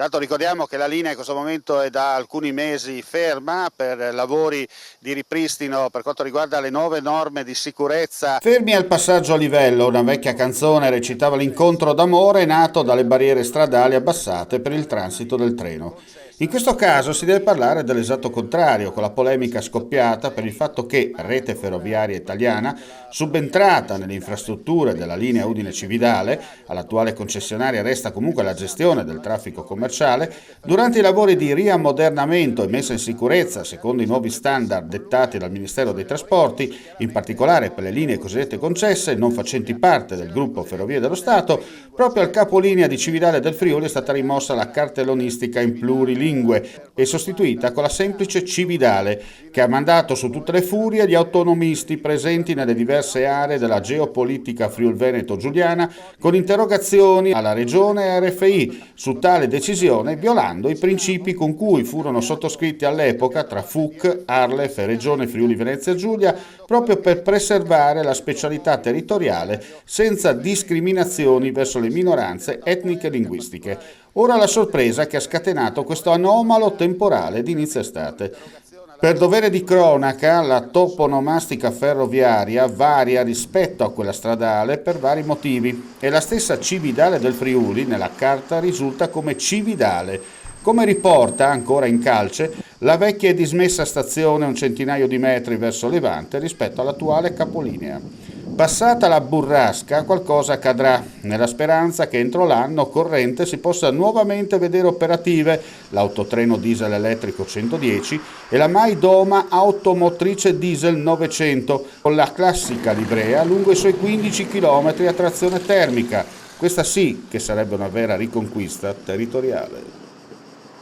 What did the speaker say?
Tanto ricordiamo che la linea in questo momento è da alcuni mesi ferma per lavori di ripristino per quanto riguarda le nuove norme di sicurezza. Fermi al passaggio a livello, una vecchia canzone recitava l'incontro d'amore nato dalle barriere stradali abbassate per il transito del treno. In questo caso si deve parlare dell'esatto contrario, con la polemica scoppiata per il fatto che Rete Ferroviaria Italiana, subentrata nelle infrastrutture della linea Udine-Cividale, all'attuale concessionaria resta comunque la gestione del traffico commerciale, durante i lavori di riammodernamento e messa in sicurezza secondo i nuovi standard dettati dal Ministero dei Trasporti, in particolare per le linee cosiddette concesse non facenti parte del gruppo Ferrovie dello Stato, proprio al capolinea di Cividale del Friuli è stata rimossa la cartellonistica in plurilingue e sostituita con la semplice Cividale, che ha mandato su tutte le furie gli autonomisti presenti nelle diverse aree della geopolitica friul-veneto-giuliana con interrogazioni alla Regione e RFI su tale decisione, violando i principi con cui furono sottoscritti all'epoca tra FUC, Arlef e Regione Friuli-Venezia Giulia, proprio per preservare la specialità territoriale senza discriminazioni verso le minoranze etniche e linguistiche. Ora la sorpresa che ha scatenato questo anomalo temporale di inizio estate. Per dovere di cronaca, la toponomastica ferroviaria varia rispetto a quella stradale per vari motivi e la stessa Cividale del Friuli nella carta risulta come Cividale. Come riporta, ancora in calce, la vecchia e dismessa stazione un centinaio di metri verso levante rispetto all'attuale capolinea. Passata la burrasca qualcosa accadrà, nella speranza che entro l'anno corrente si possa nuovamente vedere operative l'autotreno diesel elettrico 110 e la mai doma automotrice diesel 900 con la classica livrea lungo i suoi 15 km a trazione termica. Questa sì che sarebbe una vera riconquista territoriale.